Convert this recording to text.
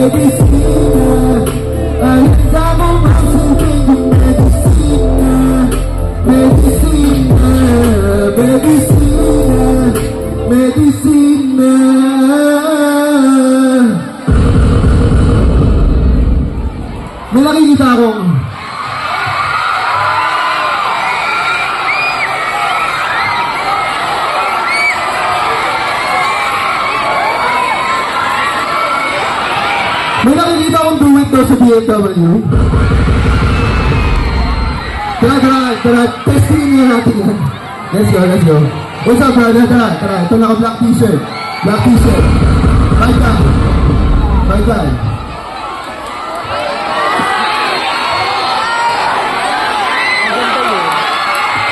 medisina. Handa mong masungkin yung medisina. Medisina, medisina, medisina. May nakikita akong duwit daw sa BMW. Tara, testingin niya natin yan. Let's go. What's up, brother? Tara. Ito naka-black t-shirt. Right guy.